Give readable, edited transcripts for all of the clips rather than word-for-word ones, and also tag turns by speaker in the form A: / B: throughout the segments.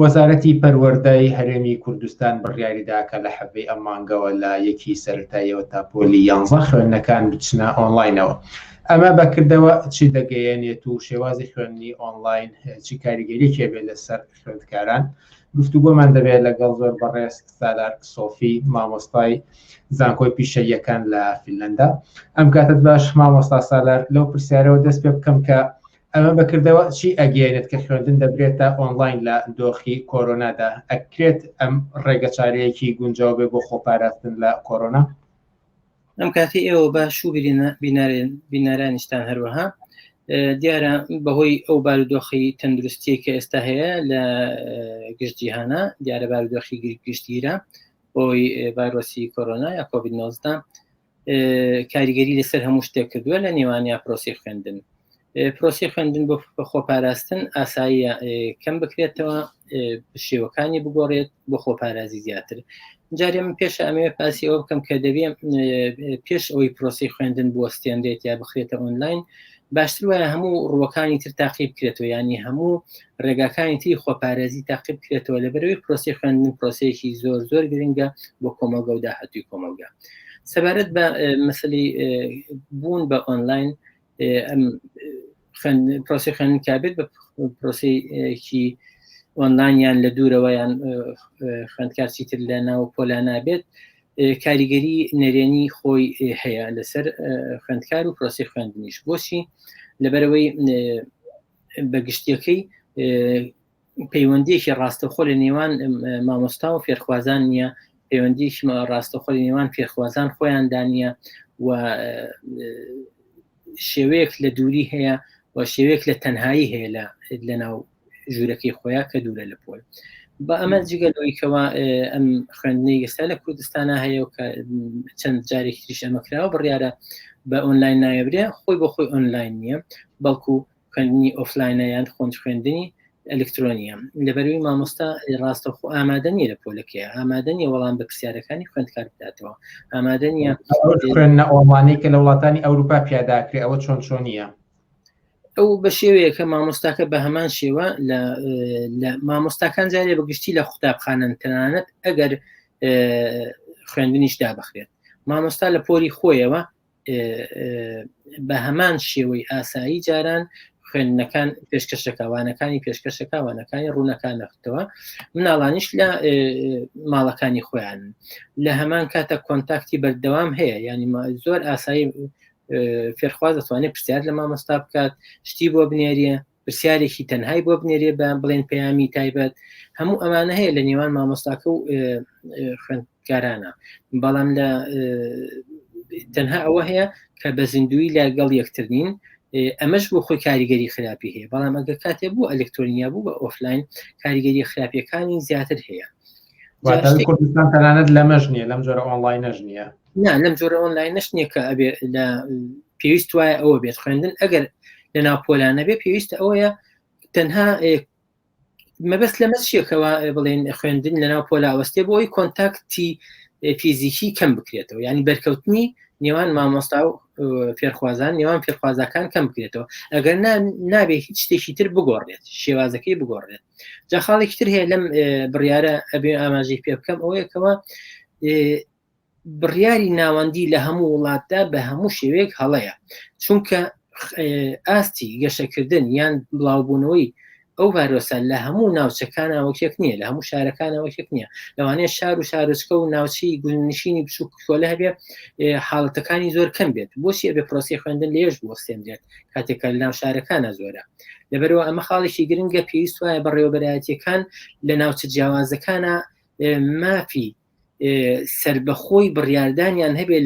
A: وەزارەتی پەروەردەی هەرێمی کوردستان بڕیاریدا کە لە حەڤەی ئەم مانگەوە لە 1 سەرەتاییەوە تا پۆلی 11 خوێندنەکان بچنە ئۆنلاینەوە. ئەمە بەکردەوە چی دەگەیەنێت و شێوازی خوێندنی ئۆنلاین چی کاریگەریەکێ بێت لەسەر خوێندکاران؟ گفتوگۆمان دەبێت لەگەڵ زۆر بەڕێز سالار سۆفی، مامۆستای زانکۆی پیشەییەکان لە فینلەندا. ئەم کاتت باش مامۆستا سالار، لەو پرسیارەوە دەست پێ بکەم کە ئەمە بەکردەوە چی ئەگەیەنێت کە خوێندن دەبرێتە ئۆنلاین لە دۆخی کۆرۆنادا؟ ئەکرێت ئەم ڕێگە چارەیەکی گونجاو بێ بۆ خۆپاراستن لە کۆرۆنا؟
B: ئەم کاتی ئێوە باش و بینارانیشتان هەروەها دیارە بەهۆی ئەو بارودۆخی تەندروستی کە ئێستا هەیە لە گشتجیهانە، دیارە بارودۆخی گشتگیرە بۆی ڤایرۆسی کۆرۆنا یا کۆڤید-19 کاریگەری لەسەر هەموو شتێک کردووە لە نێوانیا پرۆسی خوێندن. پرۆسی خوێندن بۆ خۆپاراستن ئاساییە کەم بکرێتەوە، شێوەکانی بگۆڕێت بۆ خۆپارازی زیاتر. جارێ من پێش ئەمەوێ پاسی ئەوە بکەم کە دەبێ پێش ئەوەی پرۆسی خوێندن بوەستێنرێت یا بخرێتە ئۆنلاین، باشتر وایە هەموو ڕوەکانی تر تاقیب بکرێتەوە، ینی هەموو ڕێگاکانی تری خۆپارێزی تاقیب بکرێتەوە لەبەرەوەی پرۆسی خوێندن پرۆسەیەکی زۆر زۆر گرنگە بۆ کۆمەلگە و داهاتووی کۆمەلگا. سەبارەت بە مەسەلەی بوون بە ئۆنلاین، پرۆسی خوێندن کابێت بە پرۆسەیەکی ئۆنلاین یان لە دوورەوە یان خوێندکارچی تر لە ناو پۆلا نابێت، کاریگەری نەرێنی خۆی هەیە لەسەر خوێندکار و پرۆسی خوێندنیش. بۆچی؟ لەبەرەوەی بەگشتیەکەی پەیوەندیەکی ڕاستەوخۆ لە نێوان مامۆستا و فێرخوازان نییە، پەیوەندیەکی ڕاستەوخۆ لە نێوان فێرخوازان خۆیاندا نییە و شێوەیەک لە دووری هەیە و شێوەیەک لە تەنهایی هەیە لە ناو ژوورەکەی خۆیان کە دوورە لە پۆل. بە ئەمە جگەلەوەیکەوە ئەم خوێندنەی ئێستا لە کوردستانە هەیە و کە چەند جارێکی تریش ئەمەکراوە بڕیارە بە ئۆنلاین نایەبرێ، خۆی بۆ خۆی ئۆنلاین نییە، بەڵکو خوێندنی ئۆفلاینە یان خوێندنی ئەلکترۆنیە. لەبەرەوەی مامۆستا ڕاستەوخۆ ئامادە نیە لە پۆلەکەیە، ئامادە نیە وەڵام بە پرسیارەکانی خوێندکار بداتەوە، ئامادە نیە
A: خوێندنە ئۆنلاینی کە لە وڵاتانی ئەوروپا پیاداکرێ. ئەوە چۆنیە؟
B: ئەو بە شێوەیە کە مامۆستاکە بە هەمان شێوە لە مامۆستاکان جارێ بەگشتی لە قوتابخانەن، تەنانەت ئەگەر خوێندنیش دابخرێت، مامۆستا لە پۆلی خۆیەوە بە هەمان شێوەی ئاسایی جاران خوێندنەکان پێشکەشەکەوانەکانی پێشکەشەکەوانەکانی ڕوونەکان نەختەوە، مناڵانیش لە ماڵەکانی خۆیان لە هەمان کاتە کۆنتاکتی بەردەوام هەیە، ینی زۆر ئاسایی فێرخواز دەتوانێت پرسیار لە مامۆستا بکات، شتی بۆ بنێریە، پرسیارێکی تەنهای بۆ بنێریە بە بڵێن پەیامی تایبەت. هەموو ئەمانە هەیە لە نێوان مامۆستاکە و خوێندکارانە، بەڵام لە تەنها ئەوە هەیە کە بە زیندوی لەگەڵ یەکترنین. ئەمەش بۆ خۆی کاریگەری خراپی هەیە، بەڵام ئەگەر کاتێ بوو ئەلکترۆنیا بوو بە ئۆفلاین کاریگەری خراپیەکانی زیاتر هەیە.
A: کوردستان تەنانەت لەمەش نییە، لەم جۆرە ئۆنلاینەش نییە.
B: نا، لەم جۆرە ئۆنلاینەش نییە کە ئەبێ لە پێویست وایە ئەوە بێت خوێندن. ئەگەر لە ناو پۆلانە بێ پێویستە ئەوەیە تەنها مەبەست لەمە چیەکەوە بڵێن خوێندن لە ناو پۆلا وەستێ بۆ ئەوی کۆنتاکتی فیزیکی کەم بکرێتەوە، ینی بەرکەوتنی نێوان مامۆستا و فێرخوازان، نێوان فێرخوازەکان کەم بکرێتەوە. ئەگەر نابێت هیچ شتێکی تر بگۆڕێت، شێوازەکەی بگۆڕێت. جا خاڵێکی تر هەیە لەم بڕیارە ئەبێ ئاماژەی پێ بکەم، ئەوەیەکەوە بڕیاری ناوەندی لە هەموو وڵاتدا بە هەموو شێوەیەک هەڵەیە، چونکە ئاستی گەشەکردن یان بڵاوبوونەوەی ئەو ڤایرۆسە لە هەموو ناوچەکانە وەکێک نییە، لە هەموو شارەکانە وەکێک نییە. لەوانەیە شار و شارچکە و ناوچەی گونجنشینی بچووک کۆلە هەبێ حاڵەتەکانی زۆر کەم بێت. بۆچی ئەبێ پرۆسی خوێندن لێش بوەستێنرێت کاتێکە لە ناو شارەکانە زۆرە؟ لەبەرەوە ئەمە خاڵێکی گرنگە، پێویست وایە بەڕێوەبەرایەتیەکان لە ناوچە جیاوازەکانە مافی سربەخۆی بڕیاردانیان هەبێ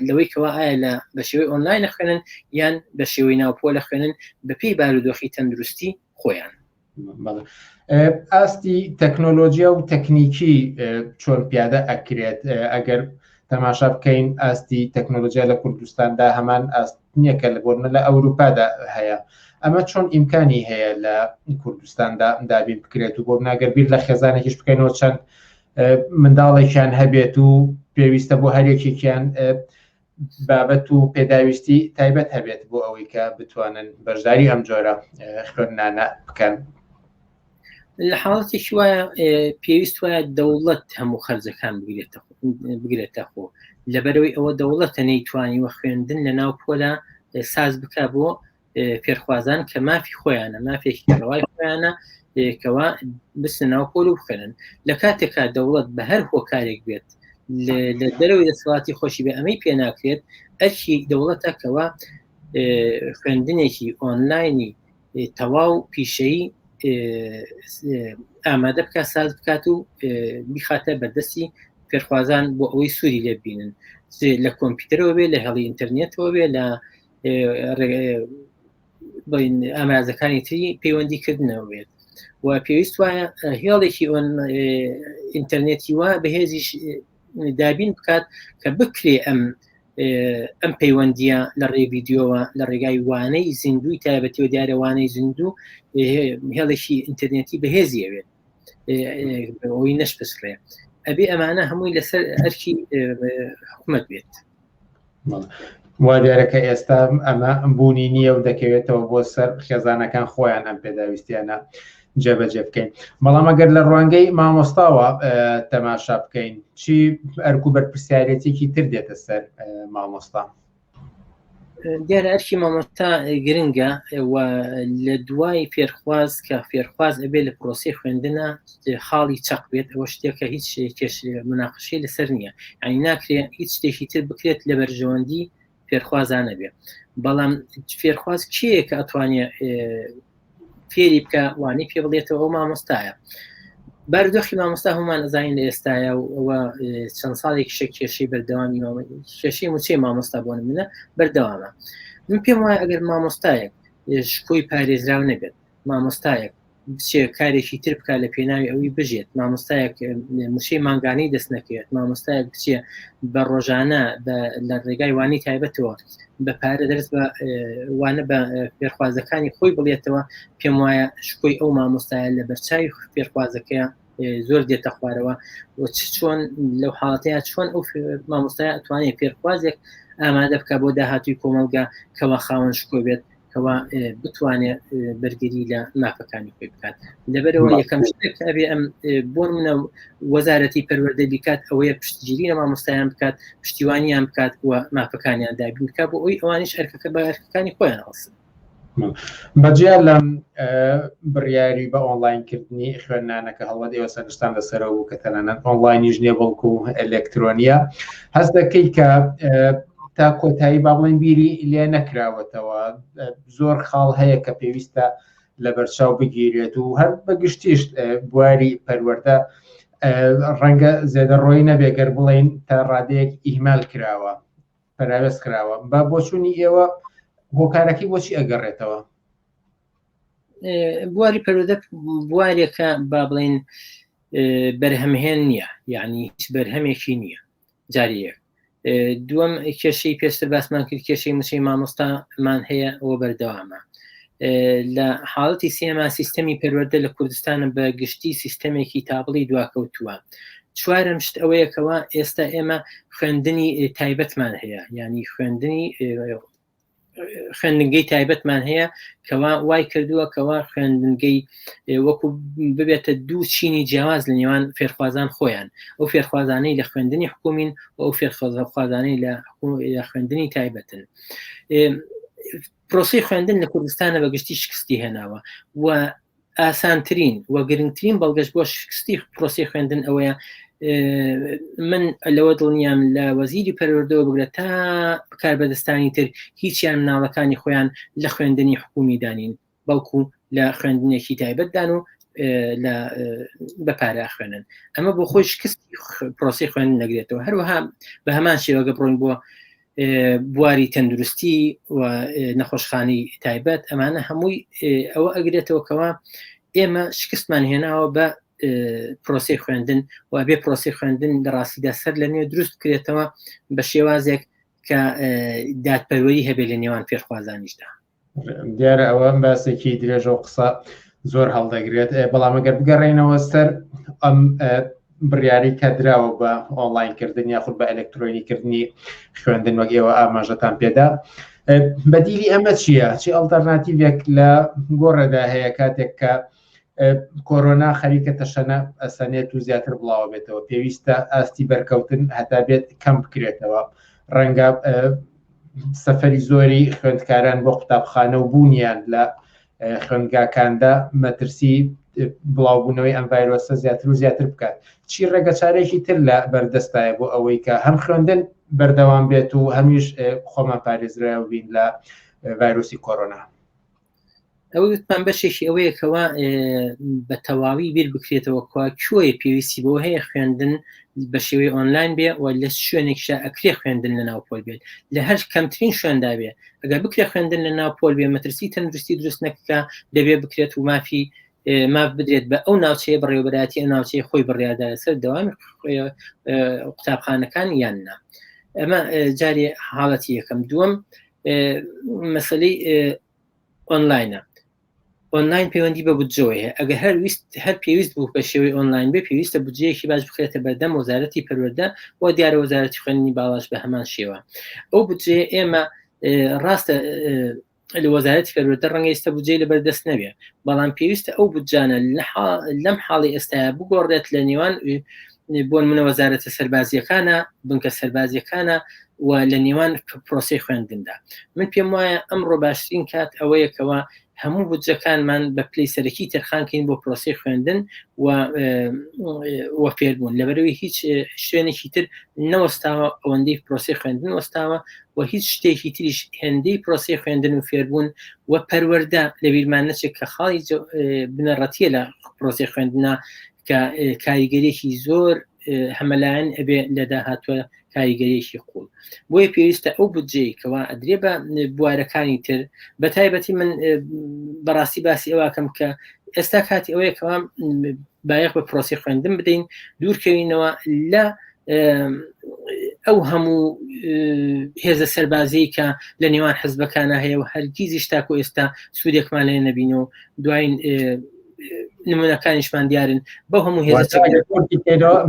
B: لەوەی کەوا ئایا بە شێوەی ئۆنلاین خوێنن یان بە شێوەی ناوپۆلە خوێنن بەپێی بارودۆخی تەندروستی خۆیان.
A: ئاستی تەکنۆلۆژیا و تەکنیکی چۆن پیادە ئەکرێت؟ ئەگەر تەماشا بکەین ئاستی تەکنۆلۆژیا لە کوردستاندا هەمان ئاست نییە کە لە بۆرنە لە ئەوروپادا هەیە. ئەمە چۆن ئیمکانی هەیە لە کوردستاندا دابین بکرێت و بۆ ناگەر بیر لە خێزانێکیش بکەینەوە چەند منداڵێکیان هەبێت و پێویستە بۆ هەرێکێکیان بابەت و پێداویستی تایبەت هەبێت بۆ ئەوەی کە بتوانن بەشداری ئەم جۆرە خوێندنانە بکەن.
B: لە حاڵەتێکی وایە پێویست وایە دەوڵەت هەموو خەرجەکان بگرێتە خۆ لەبەرەوەی ئەوە دەوڵەتە نەیتوانی وە خوێندن لە ناو پۆلە ساز بکە بۆ فێرخوازان کە مافی خۆیانە مافێکی ڕەوای خۆیانە کەوا بستە ناو پۆل و بخێنن لە کاتێکا دەوڵەت بە هەر هۆکارێک بێت لە دەرەوەی دەسەڵاتی خۆشی بێ ئەمەی پێ ناکرێت ئەرکی دەوڵەتەکەوە خوێندنێکی ئۆنلاینی تەواو پیشەی ئامادە بکات ساز بکات و بیخاتە بەردەستی فێرخوازان بۆ ئەوەی سووری لێ بینن لە کۆمپیوتەرەوە بێ لە هەڵی ئینتەرنێتەوە بێ لە ئامرازەکانی تری پەیوەندیکردنەوە بێت و پێویست وایە هێڵێکی ئینتەرنێتی وە بەهێزیش دابین بکات کە بکرێ ئەم پەیوەندیە لە ڕێ ڤیددیۆوە لە ڕێگای وانەی زیندوی تایبەتیەوە دیارەوانەی زیندوو هێڵێکی ئینتەرنێتی بەهێزیەوێت ئەوەی نەشپسڕێ ئەبێ ئەمانە هەمووی لەسەر ئەرکی حکوومەت بێت
A: وا دیارەکە ئێستا ئەمە بوونی نییە و دەکەوێتەوە بۆ سەر خێزانەکان خۆیان ئەم پێداویستیانە جێبەجێ بکەین بەڵام ئەگەر لە ڕوانگەی مامۆستاوە تەماشا بکەین چی ئەرک و بەرپرسیارەتێکی تر دێتە سەر مامۆستا
B: دیارە ئەرکی مامۆستا گرنگە و لە دوای فێرخواز کە فێرخواز ئەبێ لە پرۆسی خوێندنە خاڵی چەق بێت ئەوە شتێکە هیچ مناقشەی لەسەر نییە ینی ناکرێت هیچ شتێکی تر بکرێت لە بەرژەوەندی فێرخوازانە بێ بەڵام فێرخواز کێیە کە ئەتوانێت فێری بکە وانی پێ بڵێتەوە ئەو مامۆستایە بەردۆخی مامۆستا هەمان ئەزانین لە ئێستایە وەوە چەند ساڵێکی شە کێشەی بەردەوامی کێشەی موچەی مامۆستا بۆ منە بەردەوامە من پێم وایە ئەگەر مامۆستایەک شکۆی پارێزراو نەبێت مامۆستایەک بچێ کارێکی تر بکە لە پێناوی ئەوی بژێت مامۆستایەک موشەی مانگانەی دەست نەکەوێت مامۆستایەک بچێ بە ڕۆژانە لە ڕێگای وانی تایبەتەوە بە پارە دەرس بە وانە بە فێرخوازەکانی خۆی بڵێتەوە پێم وایە شکۆی ئەو مامۆستایە لە بەرچاوی فێرخوازەکەیە زۆر دێتە خوارەوە چۆن لەو حاڵەتەیە چۆن ئەو مامۆستایە ئەتوانێت فێرخوازێک ئامادە بکە بۆ داهاتووی کۆمەلگا کەوا خاوەن شکۆ بێت کەوا بتوانێت بەرگری لە مافەکانی خۆی بکات لەبەرەوە یەکەم شتێک ئەبێ ئەم بۆ منە وەزارەتی پەروەردە بیکات ئەوەیە پشتگیری لە مامۆستایان بکات پشتیوانیان بکات و مافەکانیان دابین بکات بۆ ئەوی ئەوانیش ئەرکەکە بە ئەرکەکانی خۆیان هەڵسن
A: بەجیا لەم بڕیاری بە ئۆنلاینکردنی خوێندنانەکە هەڵوەت ئێوە سەرشتان لەسەرەوە بوو کە تەنانەت ئۆنلاینیش نیە بەڵکو و ئەلێکترۆنیە هەست دەکەی کە تا کۆتایی با بڵێن بیری لێ نەکراوەتەوە زۆر خاڵ هەیە کە پێویستە لە بەرچاو بگیرێت و هەر بەگشتیش بواری پەروەردە ڕەنگە زێدەڕۆی نەبێگەر بڵێن تا ڕادەیەک ئیهمال کراوە پەراوێست کراوە بە بۆچوونی ئێوە هۆکارەکەی بۆچی ئەگەڕێتەوە
B: بواری پەروەردە بوارێکە با بڵێن بەرهەمهێن نییە یعنی هیچ بەرهەمێکی نییە جاریەک دووەم کێشەی پێشتر باسمان کرد کێشەی موچەی مامۆستامان هەیە ئەوە بەردەوامە لە حاڵەتی سێما سیستەمی پەروەردە لە کوردستانە بە گشتی سیستەمێکی تابڵی دواکەوتووە چوارم شت ئەوەیەکەوە ئێستا ئێمە خوێندنی تایبەتمان هەیە ینی خوێندنگەی تایبەتمان هەیە کەوا وای کردووە کەوا خوێندنگەی وەکو ببێتە دوو چینی جیاواز لە نێوان فێرخوازان خۆیان ئەو فێرخوازانەی لە خوێندنی حکومین و ئەو فێرخوازانەی لە خوێندنی تایبەتن پرۆسی خوێندن لە کوردستانە بە گشتی شکستی هێناوە و ئاسانترین و گرنگترین بەڵگەشت بۆ شکستی پرۆسی خوێندن ئەوەیە من لەوە دڵنیام لە وەزیری پەروەردەوە بگرێت تا کاربەدەستانی تر هیچیان مناڵەکانی خۆیان لە خوێندنی حکومی دانین بەڵکو لە خوێندنێکی تایبەتدان و بە پارە خوێنن ئەمە بۆ خۆی شکستی پرۆسی خوێندن نەگرێتەوە هەروەها بە هەمان شێوەگە بڕۆین بۆ بواری تەندروستی و نەخۆشخانی تایبەت ئەمانە هەمووی ئەوە ئەگرێتەوە کەوا ئێمە شکستمان هێناوە بە پرۆسی خوێندن و بێ پرۆسی خوێندن لە ڕاستیدا سەر لە نوێ دروست کرێتەوە بە شێوازێک کە دادپەروەری هەبێ لە نێوان فێرخوازانیشدا
A: دیارە ئەوە باسێکی درێژە و قسە زۆر هەڵدەگرێت بەڵام ئەگەر بگەڕێنەوە سەر ئەم بڕیاری کە دراوە بە ئۆنلاینکردن یاخود بە ئەلکترۆنیکردنی خوێندن وەک ئێوە ئاماژەتان پێدا بەدیلی ئەمە چییە؟ چی ئەڵتەرناتیڤێک لە گۆڕەدا هەیە کاتێک کە کۆرۆنا خەریکە تەشەنە ئەسەنێت و زیاتر بڵاو بێتەوە پێویستە ئاستی بەرکەوتن هەتا بێت کەم بکرێتەوە ڕەنگە سەفەری زۆری خوێندکاران بۆ قوتابخانە و بوونیان لە خوێندگاکاندا مەترسی بڵاوبوونەوەی ئەم ڤایرۆسە زیاتر و زیاتر بکات چی ڕێگەچارێکی تر لە بەردەستایە بۆ ئەوەی کە هەم خوێندن بەردەوام بێت و هەمیش خۆمان پارێزراوە بین لە ڤایرۆسی کۆرۆنا
B: ئەوتمان بەشێکی ئەوەیەکەوە بە تەواوی بیر بکرێتەوە کوێ پێویستی بۆ هەیە خوێندن بە شێوەی ئۆنلاین بێ و لە شوێنێکشە ئەکرێ خوێندن لە ناوپۆل بێت لە هەر کەمترین شوێندا بێ ئەگەر بکرێ خوێندن لە ناوپۆل بێ مەترسی تەندروستی دروست نەکە دەبێ بکرێت و ماف بدرێت بە ئەو ناوچەیە بەڕێوەبەراتی ئەو ناوچەی خۆی بڕیادا لەسەر دەوامی قوتابخانەکان یاننا ئەمە جارێ حاڵەتی یەکەم دووەم مەسەلەی ئۆنلاینە ئۆنلاین پەیوەندی بە بودجەوە هەیە ئەگە هەر پێویست بوو بە شێوەی ئۆنلاین بێ پێویستە بودجەیەکی باش بخرێتە بەردەم وەزارەتی پەروەردە و دیارە وەزارەتی خوێندنی باڵاش بە هەمان شێوە ئەو بودجەیە ئێمە ڕاستە لە وەزارەتی پەروەردە ڕەنگە ئێستا بودجەی لەبەردەست نەبێ بەڵام پێویستە ئەو بودجانە لەم حاڵی ئێستاە بگۆڕێت لە نێوان بۆ نمونە وەزارەتە سەربازیەکانە بنکە سەربازیەکانە و لە نێوان پرۆسی خوێندندا من پێم وایە ئەمڕۆ باشترین کات ئەوەیەکەوە هەموو بودجەکانمان بە پلەی سەرەکی تەرخانکەین بۆ پرۆسی خوێندن و فێربوون لەبەرەوەی هیچ شوێنێکی تر نەوەستاوە ئەوەندەی پرۆسی خوێندن وەستاوە و هیچ شتێکی تریش هێندەی پرۆسی خوێندن و فێربوون و پەروەردە لە بیرمان نەچێت کە خاڵی بنەڕەتیە لە پرۆسی خوێندنە کە کاریگەریەکی زۆر هەمەلایەن ئەبێ لە داهاتوە کاریگەریەکی قوڵ بۆیە پێویستە ئەو بودجەی کەوا ئەدرێ بە بوارەکانی تر بە تایبەتی من بەڕاستی باسی ئەوەکەم کە ئێستا کاتی ئەوەیەکەوە بایەخ بە پرۆسی خوێندن بدەین دوورکەوینەوە لە ئەو هەموو هێزە سەربازی کە لە نێوان حزبەکانە هەیە و هەرگیزیش تاکو ئێستا سوودێکمان لێ نەبینەوە دوایین نمونەکانیشمان دیارن بە هەموو هێزە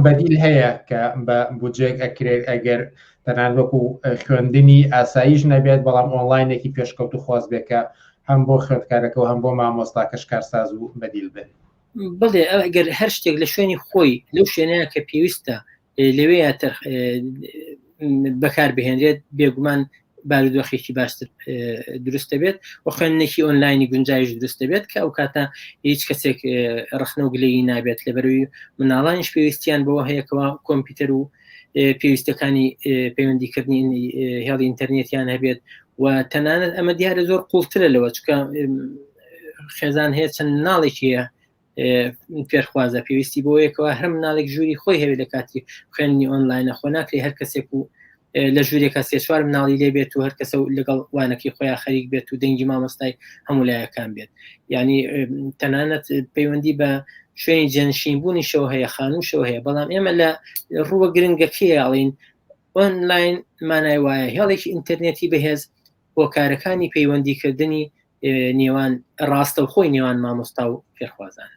A: بەدیل هەیە کە بە بودجێک ئەکرێت ئەگەر تەنان وەکو خوێندنی ئاساییش نەبێت بەڵام ئۆنلاینێکی پێشکەوت و خواست بێکە هەم بۆ خوێندکارەکە و هەم بۆ مامۆستاکەش کارساز و بەدیل بن
B: بڵێ ئەگەر هەر شتێک لە شوێنی خۆی لەو شوێنەیە کە پێویستە لەوەیە بەکار بهێنرێت بێگومان بارودۆخێکی باشتر دروستە بێت و خوێندنێکی ئۆنلاینی گونجایش دروستە بێت کە ئەو کاتە هیچ کەسێک ڕخنە و گلەیی نابێت لەبەروی مناڵانیش پێویستیان بەوە هەیەکەوە کۆمپیوتەر و پێویستەکانی پەیوەندیکردنی هێڵی ئینتەرنێتیان هەبێت و تەنانەت ئەمە دیارە زۆر قوڵترە لەوە چکە خێزان هەیە چەند مناڵێکی هەیە پێرخوازە پێویستی بۆ یەکەوە هەر مناڵێک ژووری خۆی هەوێت لە کاتی خوێندنی ئۆنلاینە خۆ ناکرێ هەر کەسێک و لە ژوورێکە سێ4 مناڵی لێ بێت و هەر کەسە لەگەڵ وانەکەی خۆیان خەریک بێت و دەنگی مامۆستای هەموو لایەکان بێت یعنی تەنانەت پەیوەندی بە شوێنی جەنشینبوونی شەوە هەیە خانووشەوە هەیە بەڵام ئێمە لە ڕووە گرنگەکەی ئاڵین ئۆنلاین مانای وایە هێڵێکی ئینتەرنێتی بەهێز بۆ کارەکانی پەیوەندیکردنی نێوان ڕاستە و خۆی نێوان مامۆستا و فێرخوازان